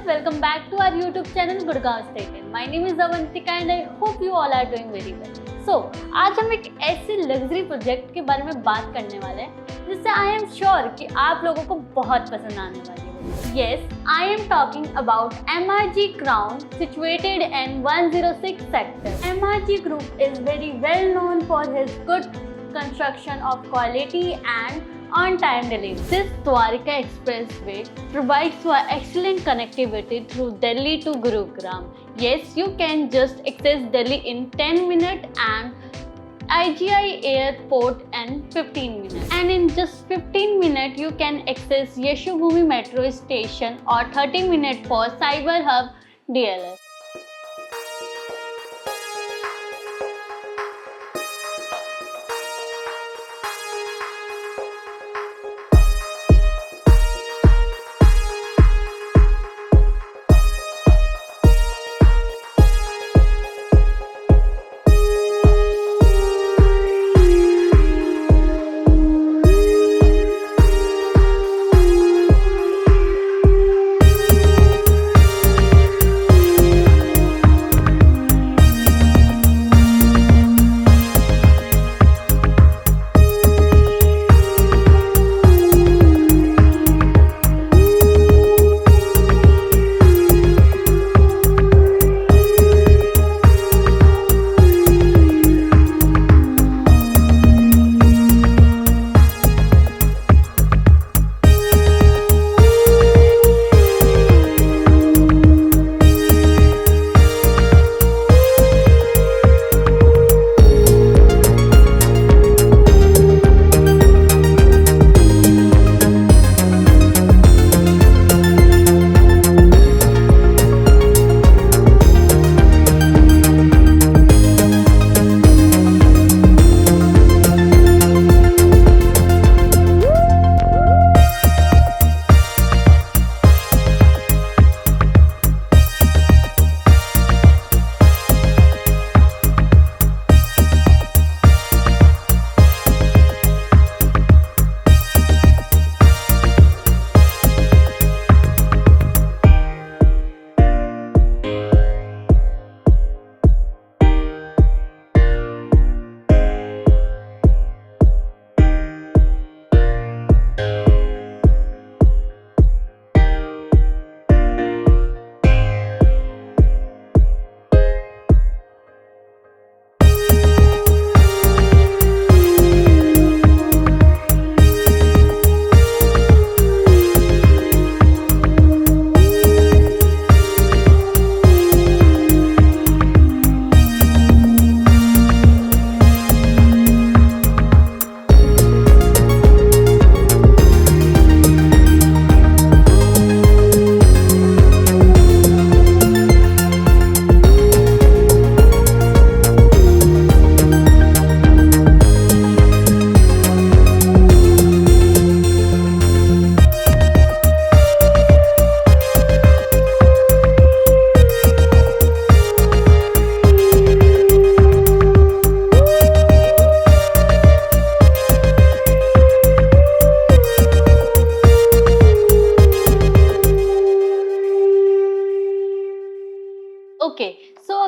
welcome back to our YouTube channel Gurgaon State. My name is Avantika and I hope you all are doing very well. So, आज हम एक ऐसे luxury project के बारे में बात करने वाले हैं जिससे आई एम श्योर कि आप लोगों को बहुत पसंद आने वाली है. Yes, I am talking about MRG Crown situated in 106 sector. MRG Group is very well known for his good construction of quality and on-time delivery. This Dwarika Expressway provides for excellent connectivity through Delhi to Gurugram. Yes, you can just access Delhi in 10 minutes and IGI airport in 15 minutes. And in just 15 minutes, you can access Yeshubhumi metro station or 30 minutes for Cyber Hub DLS.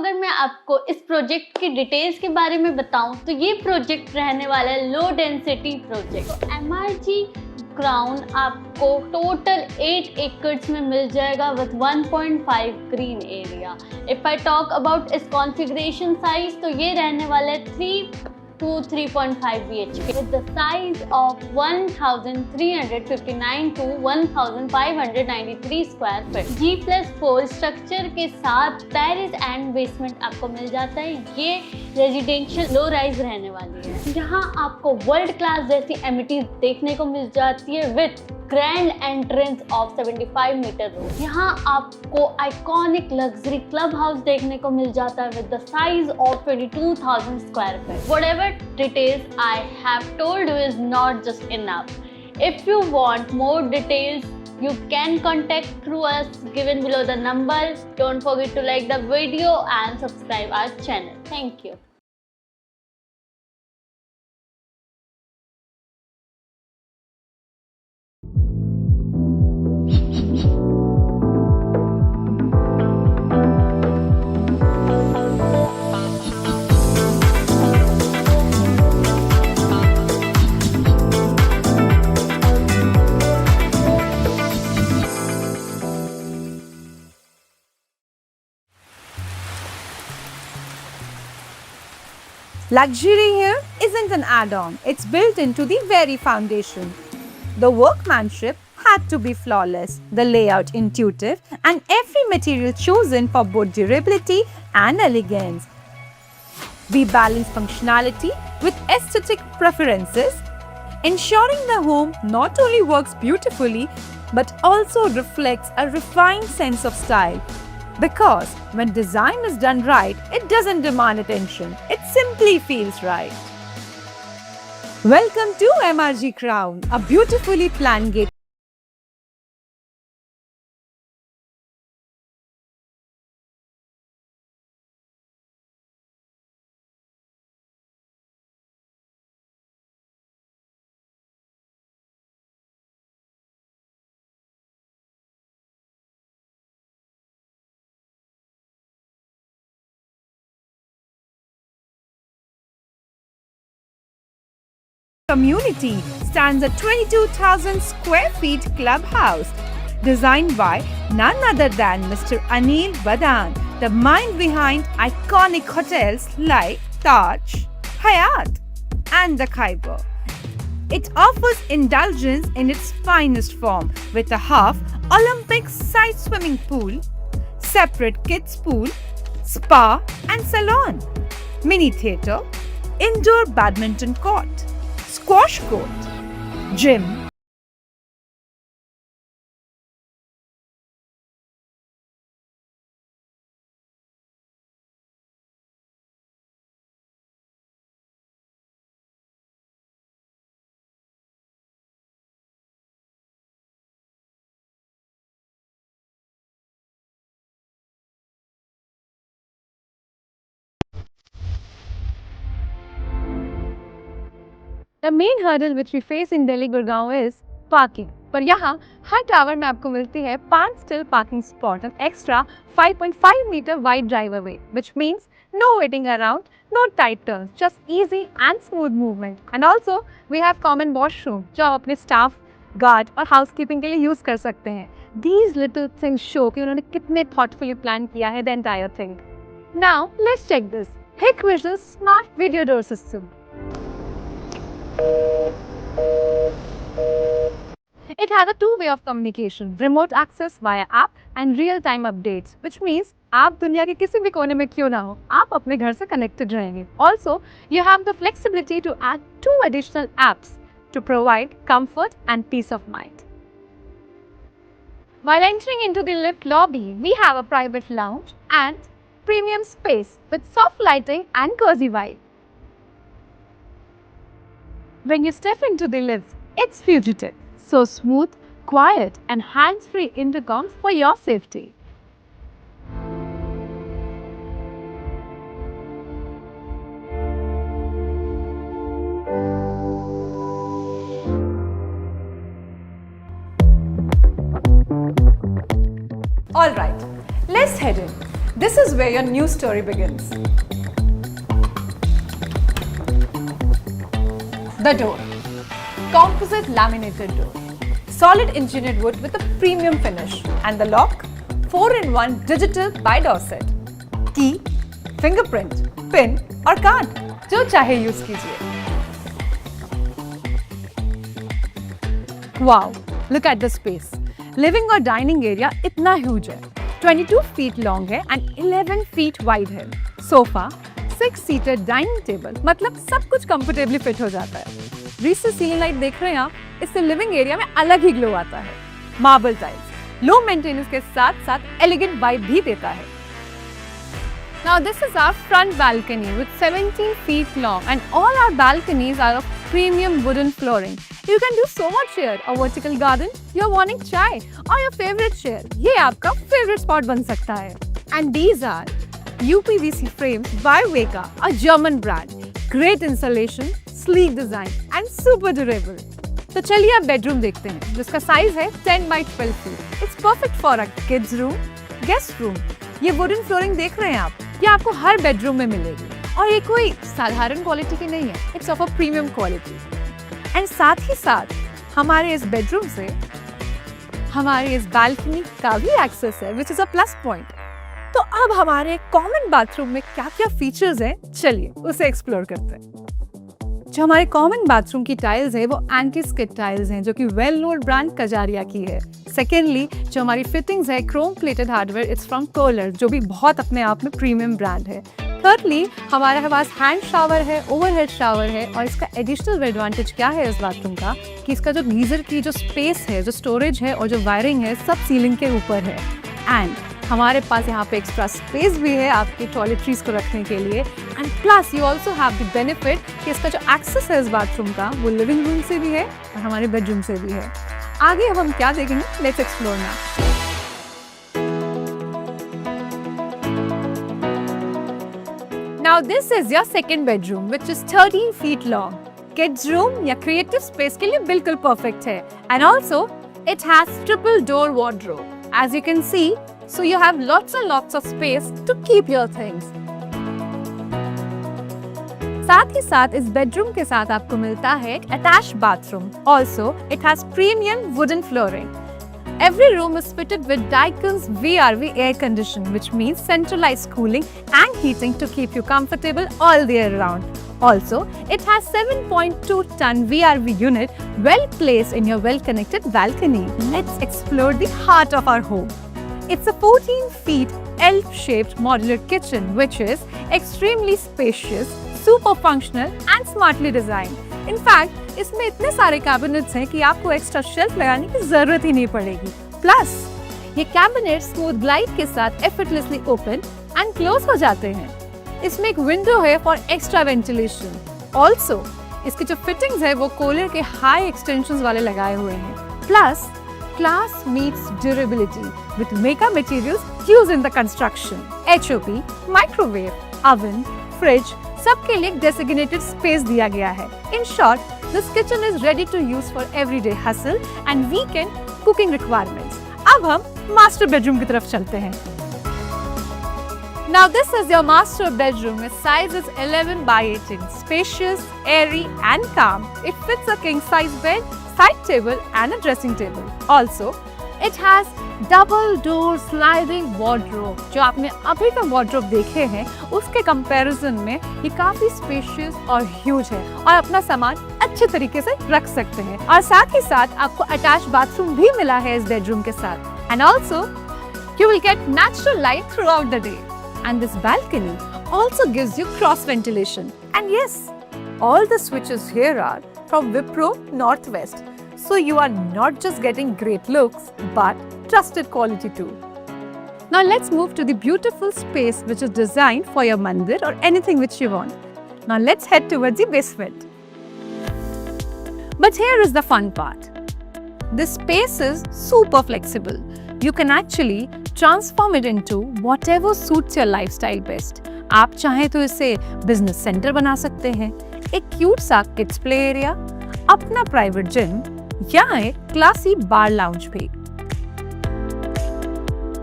अगर मैं आपको इस project की details के बारे में बताऊं तो ये प्रोजेक्ट रहने वाला है लो डेंसिटी प्रोजेक्ट. तो MRG क्राउन आपको टोटल 8 एकर्स में मिल जाएगा with 1.5 green area. If I talk about इस कॉन्फ़िगरेशन साइज तो ये रहने वाला है 3 to 3.5 BHK with the size of 1359 to 1593 square feet. G+4 structure के साथ टेरेस एंड बेसमेंट आपको मिल जाता है. ये रेजिडेंशियल लो राइज रहने वाली है. यहाँ आपको वर्ल्ड क्लास जैसी एमिटीज देखने को मिल जाती है with grand entrance of 75 metre road. यहाँ आपको आइकॉनिक लग्जरी क्लब हाउस देखने को मिल जाता है with the size of 22,000 square feet. Whatever details I have told you is not just enough. If you want more details, you can contact through us given below the number. Don't forget to like the video and subscribe our channel. Thank you. Luxury here isn't an add-on, it's built into the very foundation. The workmanship had to be flawless, the layout intuitive, and every material chosen for both durability and elegance. We balance functionality with aesthetic preferences, ensuring the home not only works beautifully but also reflects a refined sense of style. Because when design is done right, it doesn't demand attention, it simply feels right. Welcome to MRG Crown, a beautifully planned gate. Community stands a 22,000 square feet clubhouse designed by none other than Mr. Anil Badan, the mind behind iconic hotels like Taj, Hyatt, and the Khyber. It offers indulgence in its finest form with a half Olympic sized swimming pool, separate kids pool, spa and salon, mini theatre, indoor badminton court, squash court, gym, The main hurdle which we face in Delhi Gurgaon is parking. पर यहाँ हर tower में आपको मिलती है 5 still parking spot and extra 5.5 meter wide driveway, which means no waiting around, no tight turns, just easy and smooth movement. And also we have common washroom जो आप अपने staff, guard और housekeeping के लिए use कर सकते हैं. These little things show कि उन्होंने कितने thoughtfully plan किया है the entire thing. Now let's check this. Hikvision's smart video door system. It has a two-way of communication, remote access via app and real-time updates, which means आप दुनिया के किसी भी कोने में क्यों ना हो, आप अपने घर से connected रहेंगे. Also, you have the flexibility to add 2 additional apps to provide comfort and peace of mind. While entering into the lift lobby, we have a private lounge and premium space with soft lighting and cozy vibe. When you step into the lift, it's fugitive, so smooth, quiet and hands-free intercoms for your safety. Alright, let's head in. This is where your new story begins. The door. Composite laminated door. Solid engineered wood with a premium finish. And the lock? 4-in-1 digital by Dorset. Key, fingerprint, pin और card जो चाहे use कीजिए. Wow, look at the space. Living और dining area इतना huge है. 22 feet long है and 11 feet wide है. Sofa, 6-seater dining table, मतलब सब कुछ comfortably fit हो जाता है. Recessed ceiling light देख रहे हैं आप, इससे living area में अलग ही glow आता है. Marble tiles, low maintenance के साथ साथ elegant vibe भी देता है. Now this is our front balcony with 17 feet long and all our balconies are of premium wooden flooring. You can do so much here. A vertical garden, your morning chai or your favorite chair. ये आपका favorite spot बन सकता है. And these are UPVC frames by Weka, a German brand. Great insulation, sleek design and super durable. तो चलिए आप bedroom देखते हैं, जिसका size है 10 by 12 feet. It's perfect for a kids room, guest room. ये wooden flooring देख रहे हैं आप, ये आपको हर bedroom में मिलेगी. और ये कोई साधारण क्वालिटी की नहीं है, it's of a premium quality. And साथ ही साथ हमारे इस बेडरूम से हमारे इस बालकनी का भी एक्सेस है, which is a plus point. तो अब हमारे कॉमन बाथरूम में क्या क्या फीचर्स हैं, चलिए उसे एक्सप्लोर करते हैं। जो हमारे कॉमन बाथरूम की टाइल्स है वो एंटी स्किड टाइल्स हैं, जो कि वेल नोन ब्रांड कजारिया की है। सेकेंडली, जो हमारी फिटिंग्स है chrome plated hardware, it's from Kohler, जो भी बहुत अपने आप में प्रीमियम ब्रांड है। थर्डली, हमारे पास हैंड शावर है, ओवरहेड शावर है, और इसका एडिशनल एडवांटेज क्या है इस बाथरूम का कि इसका जो गीजर की जो स्पेस है, जो स्टोरेज है और जो वायरिंग है, सब सीलिंग के ऊपर है। एंड हमारे पास यहाँ पे एक्स्ट्रा स्पेस भी है आपकी टॉयलेटरीज को रखने के लिए। And plus you also have the benefit कि इसका जो एक्सेस है इस बाथरूम का वो लिविंग रूम से भी है और हमारे बेडरूम से भी है। आगे अब हम क्या देखेंगे, let's explore now. Now this is your second bedroom, which is 13 feet long. Kids room या creative space के लिए बिल्कुल perfect है. And also, it has triple door wardrobe. As you can see, so you have lots and lots of space to keep your things. साथ ही साथ इस bedroom के साथ आपको मिलता है एक attached bathroom. Also, it has premium wooden flooring. Every room is fitted with Daikin's VRV air condition, which means centralized cooling and heating to keep you comfortable all the year round. Also, it has 7.2-ton VRV unit well placed in your well-connected balcony. Let's explore the heart of our home. It's a 14 feet L-shaped modular kitchen, which is extremely spacious, super functional and smartly designed. In fact, इसमें इतने सारे cabinets हैं कि आपको extra shelf लगाने की जरूरत ही नहीं पड़ेगी। प्लस ये कैबिनेट स्मूथ ग्लाइड के साथ एफर्टलेसली ओपन एंड क्लोज हो जाते हैं। इसमें एक विंडो है फॉर एक्स्ट्रा वेंटिलेशन। ऑल्सो इसकी जो फिटिंग्स है वो कोलर के हाई एक्सटेंशंस वाले लगाए हुए हैं। Plus class meets durability with makeup materials used in the construction. HOP, microwave, oven, fridge सबके लिए डेसिग्नेटेड स्पेस दिया गया है। In short, this kitchen is ready to use for everyday hassle and weekend cooking requirements. अब हम master bedroom की तरफ चलते हैं। Now this is your master bedroom. Its size is 11 by 18, spacious, airy and calm. It fits a king size bed, side table and a dressing table. Also, it has double door sliding wardrobe. जो आपने अभी तक wardrobe देखे हैं उसके comparison में ये काफी स्पेशियस और ह्यूज है और अपना सामान अच्छे तरीके से रख सकते हैं। और साथ ही साथ आपको अटैच बाथरूम भी मिला है इस बेडरूम के साथ। And also you will get natural light through out the day. And this balcony also gives you cross ventilation. And yes, all the switches here are from Wipro Northwest. So you are not just getting great looks, but trusted quality too. Now let's move to the beautiful space which is designed for your mandir or anything which you want. Now let's head towards the basement. But here is the fun part. This space is super flexible. You can actually transform it into whatever suits your lifestyle best. आप चाहें तो इसे business center बना सकते हैं, एक cute सा kids play area, अपना private gym या एक क्लासी बार लाउंज भी।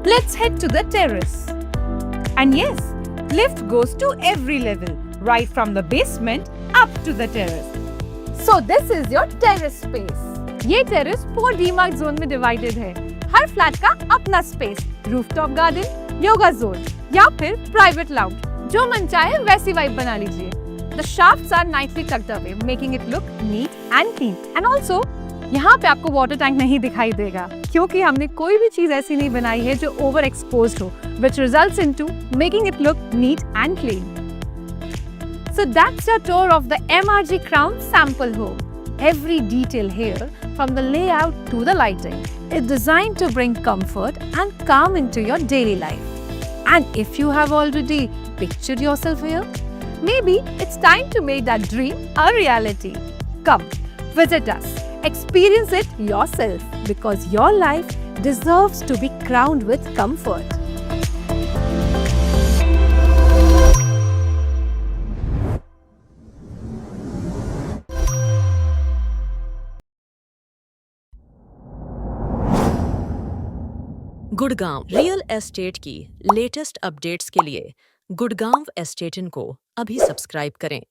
Let's head to the terrace. And yes, lift goes to every level, right from the basement up to the terrace. So this is your terrace space. ये terrace 4 demarked zone में divided है। हर flat का अपना space, rooftop garden, yoga zone या फिर private lounge, जो मन चाहे वैसी vibe बना लीजिए। The shafts are nicely tucked away, making it look neat and clean. And also यहाँ पे आपको वाटर टैंक नहीं दिखाई देगा क्योंकि हमने कोई भी चीज ऐसी नहीं बनाई है जो ओवर एक्सपोज्ड हो, which results into making it look neat and clean. So that's your tour of the MRG Crown sample home. Every detail here, from the layout to the lighting, is designed to bring comfort and calm into your daily life. And if you have already pictured yourself here, maybe it's time to make that dream a reality. Come, visit us. Experience it yourself because your life deserves to be crowned with comfort. Gurgaon real estate की latest updates के लिए Gurgaon estate को अभी subscribe करें।